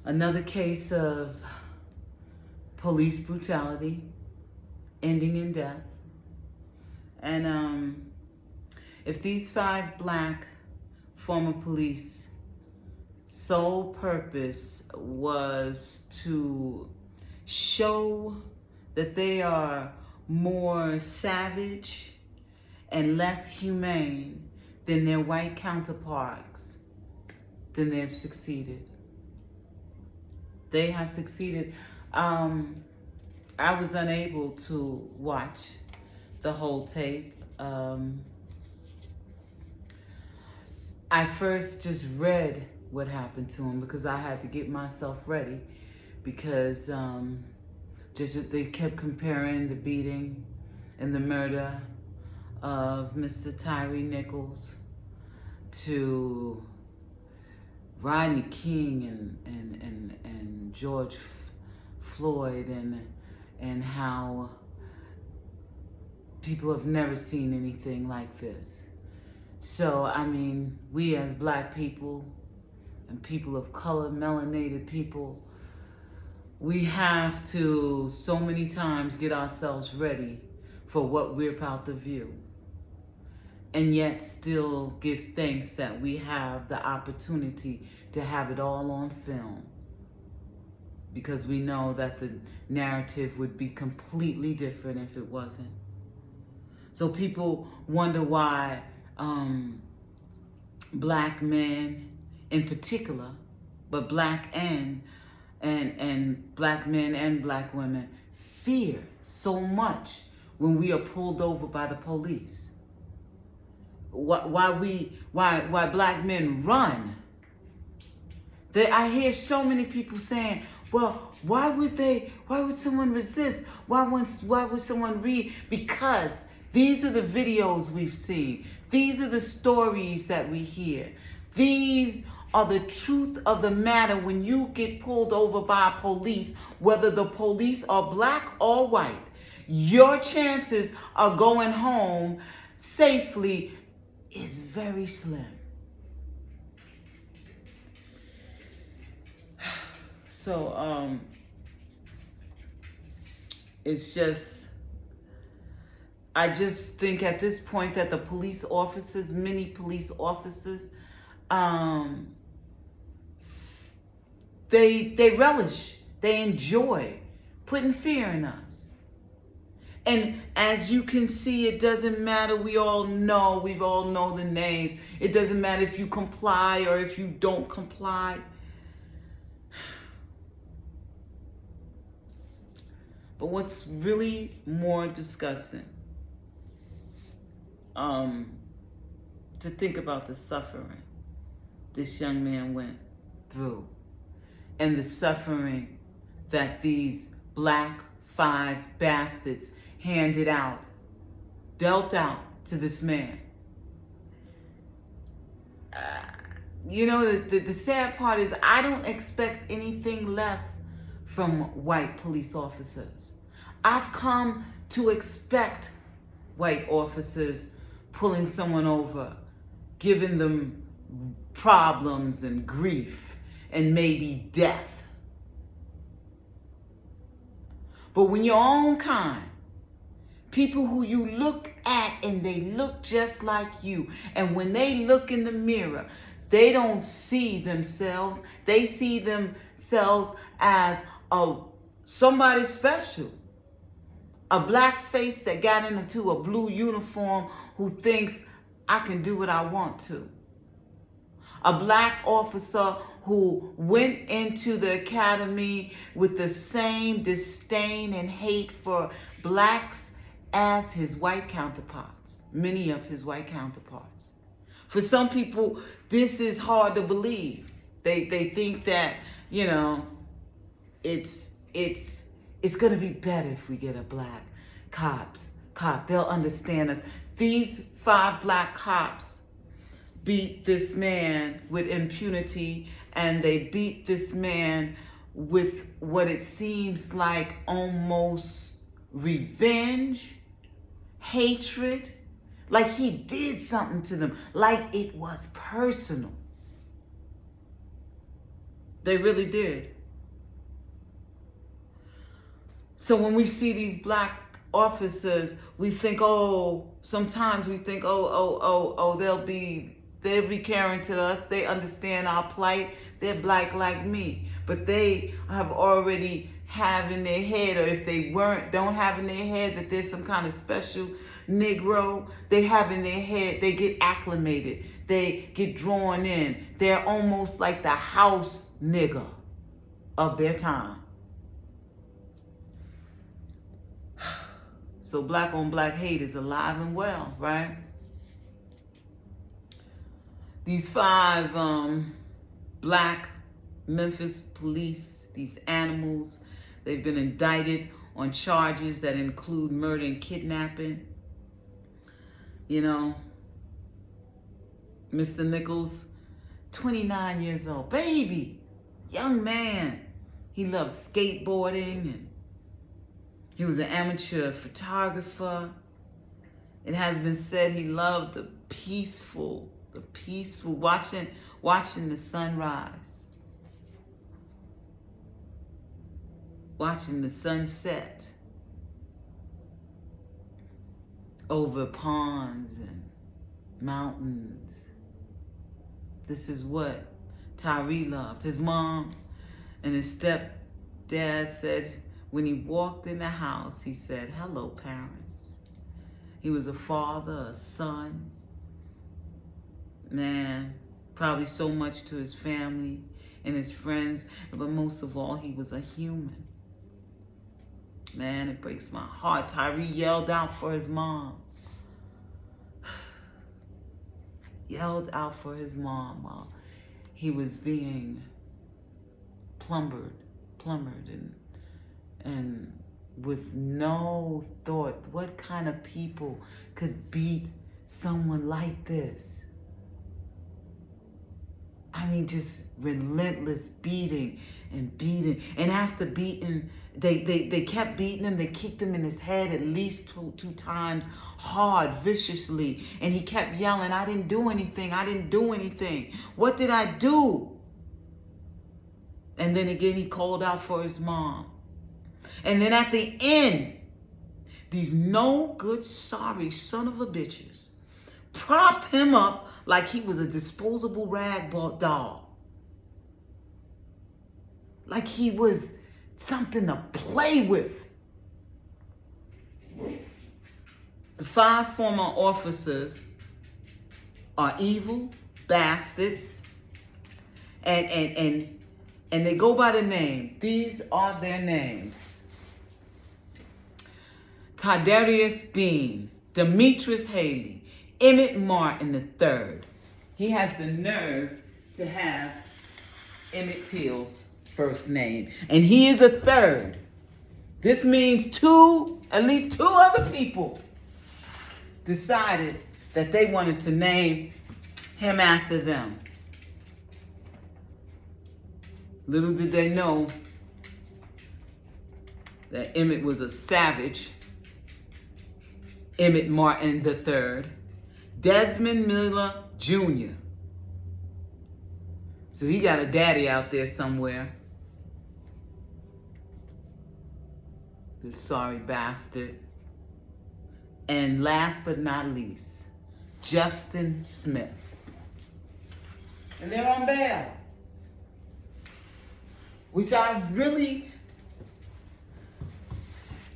Another case of police brutality ending in death. And if these 5 black former police sole purpose was to show that they are more savage and less humane than their white counterparts, then they've succeeded. They have succeeded. I was unable to watch the whole tape. I first just read what happened to him because I had to get myself ready because just they kept comparing the beating and the murder of Mr. Tyre Nichols to Rodney King and George Floyd and how people have never seen anything like this. So, I mean, we as black people and people of color, melanated people, we have to so many times get ourselves ready for what we're about to view. And yet still give thanks that we have the opportunity to have it all on film. Because we know that the narrative would be completely different if it wasn't. So people wonder why black men in particular, but black and black men and black women fear so much when we are pulled over by the police. Why black men run. I hear so many people saying, well, why would someone resist? Why would someone read? Because these are the videos we've seen. These are the stories that we hear. These are the truth of the matter when you get pulled over by police, whether the police are black or white. Your chances of going home safely is very slim. So, it's just, I just think at this point that the police officers, many police officers, they relish, they enjoy putting fear in us. And as you can see, it doesn't matter. We all know the names. It doesn't matter if you comply or if you don't comply. But what's really more disgusting, to think about the suffering this young man went through and the suffering that these black 5 bastards dealt out to this man. The sad part is I don't expect anything less from white police officers. I've come to expect white officers pulling someone over, giving them problems and grief and maybe death. But when your own kind, people who you look at and they look just like you, and when they look in the mirror, they don't see themselves. They see themselves as somebody special. A black face that got into a blue uniform who thinks I can do what I want to. A black officer who went into the academy with the same disdain and hate for blacks as his white counterparts, many of his white counterparts. For some people, this is hard to believe. They think that, it's going to be better if we get a black cop. They'll understand us. These 5 black cops beat this man with impunity, and they beat this man with what it seems like almost revenge, hatred, like he did something to them, like it was personal. They really did. So when we see these black officers, we think, sometimes we think, they'll be caring to us. They understand our plight. They're black like me. But they have already have in their head, or if they don't have in their head that there's some kind of special Negro, they have in their head, they get acclimated. They get drawn in. They're almost like the house nigger of their time. So black on black hate is alive and well, right? These 5 black Memphis police, these animals, they've been indicted on charges that include murder and kidnapping. You know, Mr. Nichols, 29 years old, baby, young man. He loved skateboarding, and he was an amateur photographer. It has been said he loved the peaceful, watching the sunrise, watching the sunset over ponds and mountains. This is what Tyre loved. His mom and his stepdad said when he walked in the house, he said, "Hello, parents." He was a father, a son. Man, probably so much to his family and his friends, but most of all, he was a human. Man, it breaks my heart. Tyre yelled out for his mom. Yelled out for his mom while he was being plumbered and with no thought. What kind of people could beat someone like this? I mean, just relentless beating. And after beating, they kept beating him. They kicked him in his head at least two times, hard, viciously. And he kept yelling, "I didn't do anything. I didn't do anything. What did I do?" And then again, he called out for his mom. And then at the end, these no good, sorry son of a bitches propped him up like he was a disposable rag doll. Like he was something to play with. The 5 former officers are evil bastards, and they go by the name. These are their names: Tydarius Bean, Demetrius Haley, Emmett Martin III. He has the nerve to have Emmett Till's first name, and he is a third. This means at least two other people decided that they wanted to name him after them. Little did they know that Emmett was a savage. Emmett Martin III, Desmond Miller Jr. So he got a daddy out there somewhere. This sorry bastard. And last but not least, Justin Smith. And they're on bail. Which I really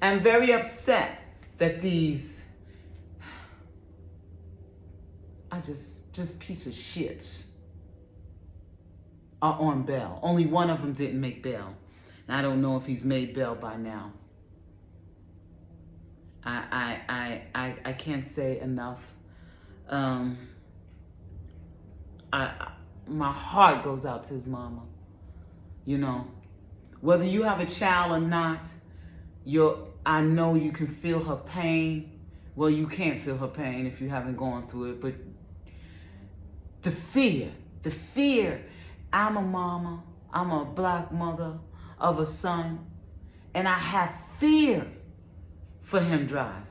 am very upset that these are just piece of shits are on bail. Only one of them didn't make bail. And I don't know if he's made bail by now. I can't say enough. My heart goes out to his mama. You know, whether you have a child or not, I know you can feel her pain. Well, you can't feel her pain if you haven't gone through it, but the fear, I'm a mama, I'm a black mother of a son, and I have fear for him driving.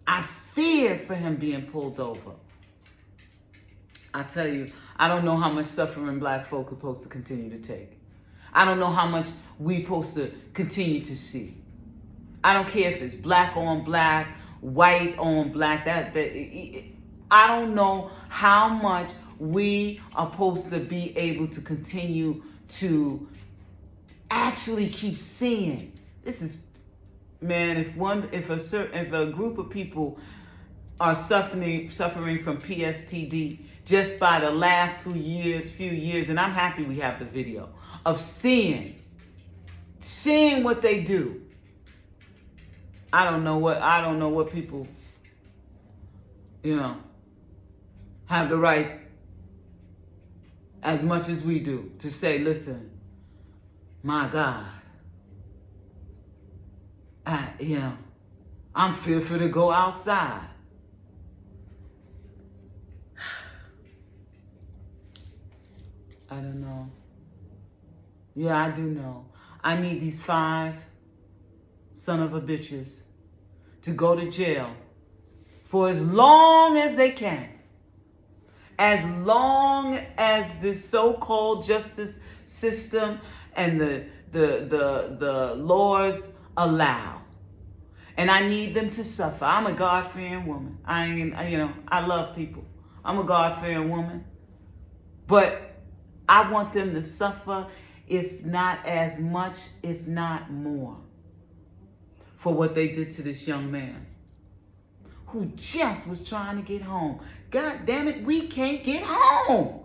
I fear for him being pulled over. I tell you, I don't know how much suffering black folk are supposed to continue to take. I don't know how much we supposed to continue to see. I don't care if it's black on black, white on black. I don't know how much we are supposed to be able to continue to actually keep seeing. This is, man. If a group of people are suffering from PSTD just by the last few years, and I'm happy we have the video of seeing what they do. I don't know what people, have the right, as much as we do, to say, listen, my God, I'm fearful to go outside. I don't know. Yeah, I do know. I need these 5 son of a bitches to go to jail for as long as they can. As long as this so-called justice system and the laws allow. And I need them to suffer. I'm a God-fearing woman. I love people. I'm a God-fearing woman. But I want them to suffer, if not as much, if not more, for what they did to this young man who just was trying to get home. God damn it, we can't get home.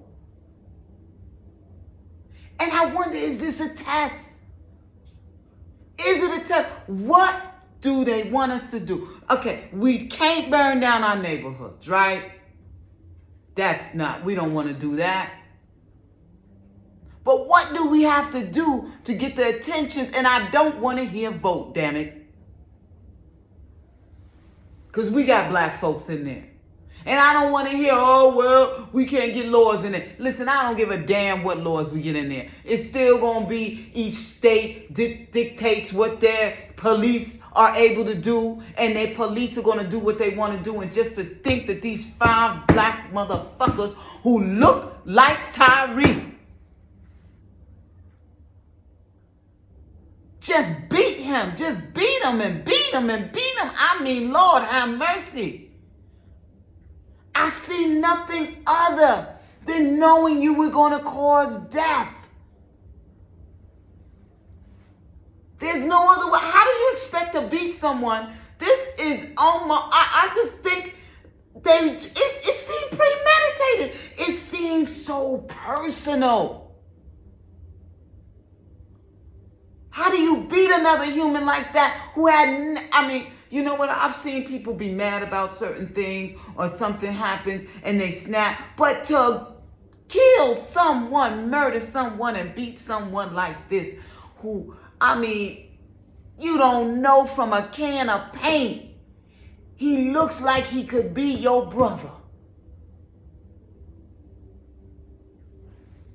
And I wonder, is this a test? Is it a test? What do they want us to do? Okay, we can't burn down our neighborhoods, right? We don't want to do that. But what do we have to do to get the attentions? And I don't want to hear vote, damn it. Because we got black folks in there. And I don't want to hear, oh, well, we can't get laws in there. Listen, I don't give a damn what laws we get in there. It's still going to be each state dictates what their police are able to do. And their police are going to do what they want to do. And just to think that these 5 black motherfuckers who look like Tyre just beat him and beat him. I mean, Lord, have mercy. I see nothing other than knowing you were going to cause death. There's no other way. How do you expect to beat someone? This is almost, I just think it seemed premeditated. It seems so personal. How do you beat another human like that who you know what? I've seen people be mad about certain things or something happens and they snap. But to kill someone, murder someone, and beat someone like this who, you don't know from a can of paint. He looks like he could be your brother.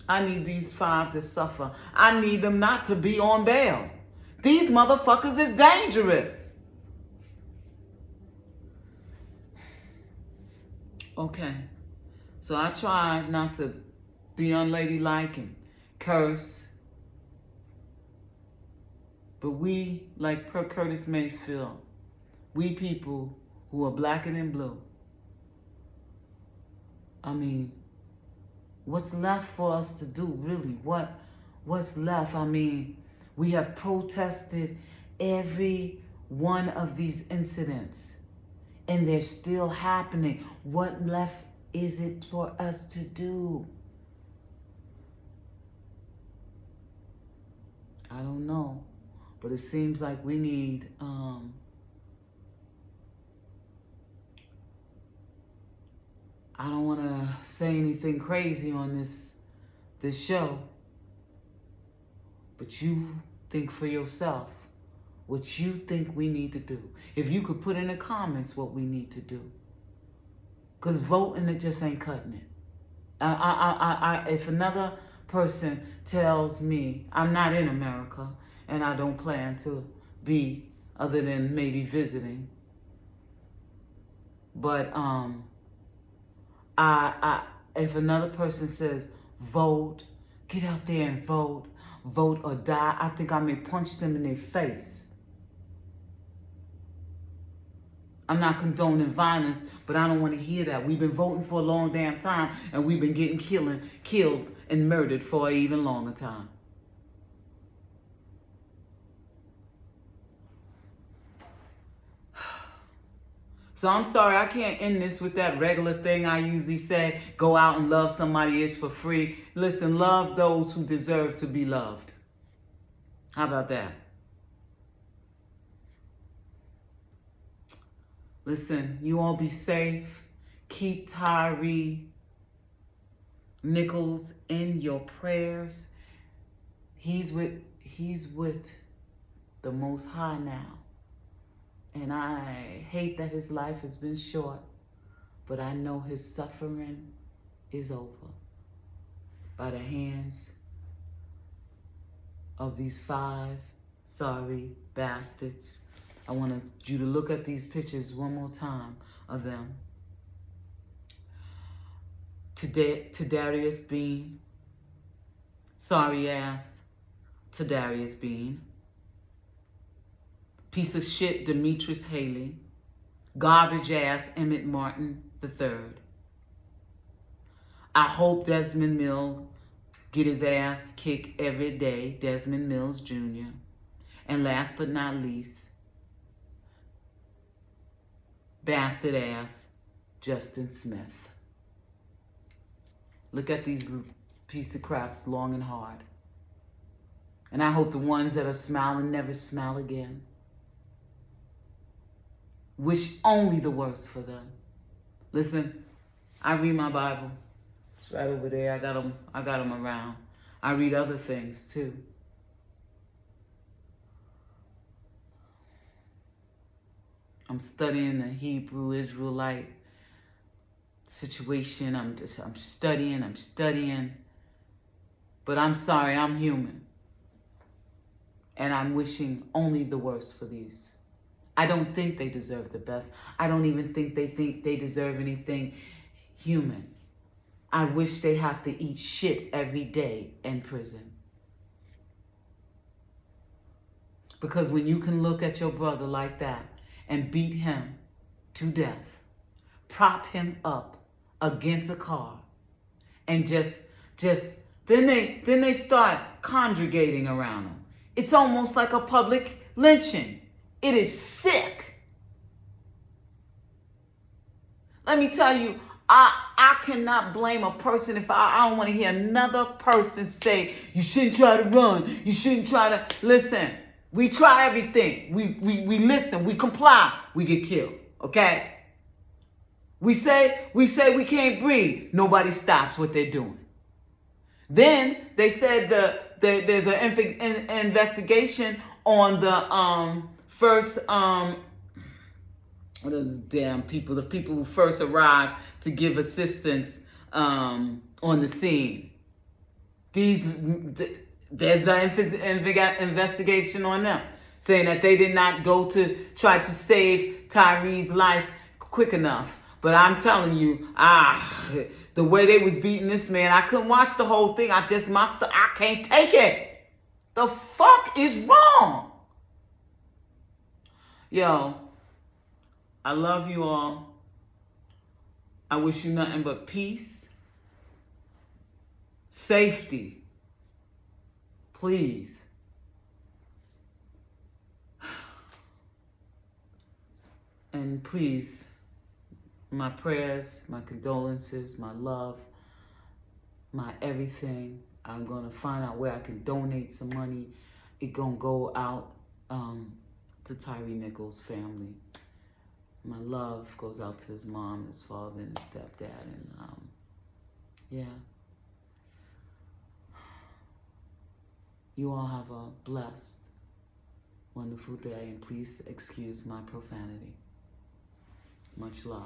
I need these 5 to suffer. I need them not to be on bail. These motherfuckers is dangerous. Okay. So I try not to be unladylike and curse. But we, like Per Curtis Mayfield, we people who are black and in blue, what's left for us to do, really? What's left? We have protested every one of these incidents, and they're still happening. What left is it for us to do? I don't know, but it seems like we need I don't want to say anything crazy on this show, but you think for yourself what you think we need to do. If you could put in the comments what we need to do, because voting, it just ain't cutting it. If another person tells me I'm not in America and I don't plan to be, other than maybe visiting, but if another person says vote, get out there and vote, vote or die, I think I may punch them in their face. I'm not condoning violence, but I don't want to hear that. We've been voting for a long damn time, and we've been getting killed and murdered for an even longer time. So I'm sorry, I can't end this with that regular thing I usually say, go out and love somebody else for free. Listen, love those who deserve to be loved. How about that? Listen, you all be safe. Keep Tyre Nichols in your prayers. He's with the Most High now. And I hate that his life has been short, but I know his suffering is over by the hands of these 5 sorry bastards. I want you to look at these pictures one more time of them. Tadarius Bean, sorry ass Tadarius Bean. Piece of shit Demetrius Haley. Garbage ass Emmett Martin III. I hope Desmond Mills get his ass kicked every day, Desmond Mills Jr. And last but not least, bastard ass Justin Smith. Look at these piece of craps long and hard. And I hope the ones that are smiling never smile again. Wish only the worst for them. Listen, I read my Bible. It's right over there. I got them around. I read other things too. I'm studying the Hebrew Israelite situation. I'm studying. But I'm sorry, I'm human. And I'm wishing only the worst for these. I don't think they deserve the best. I don't even think they deserve anything human. I wish they have to eat shit every day in prison. Because when you can look at your brother like that and beat him to death, prop him up against a car, and then they start congregating around him. It's almost like a public lynching. It is sick. Let me tell you, I cannot blame a person if I don't want to hear another person say, you shouldn't try to run. You shouldn't try to listen. We try everything. We listen. We comply. We get killed. Okay? We say we can't breathe. Nobody stops what they're doing. Then they said there's an investigation on the first those damn people, the people who first arrived to give assistance on the scene. There's the investigation on them, saying that they did not go to try to save Tyre's life quick enough. But I'm telling you, the way they was beating this man, I couldn't watch the whole thing. I can't take it. The fuck is wrong? Yo, I love you all. I wish you nothing but peace, safety. Please. And please, my prayers, my condolences, my love, my everything. I'm going to find out where I can donate some money. It's going to go out to Tyre Nichols' family. My love goes out to his mom, his father, and his stepdad. And yeah. You all have a blessed, wonderful day. And please excuse my profanity. Much love.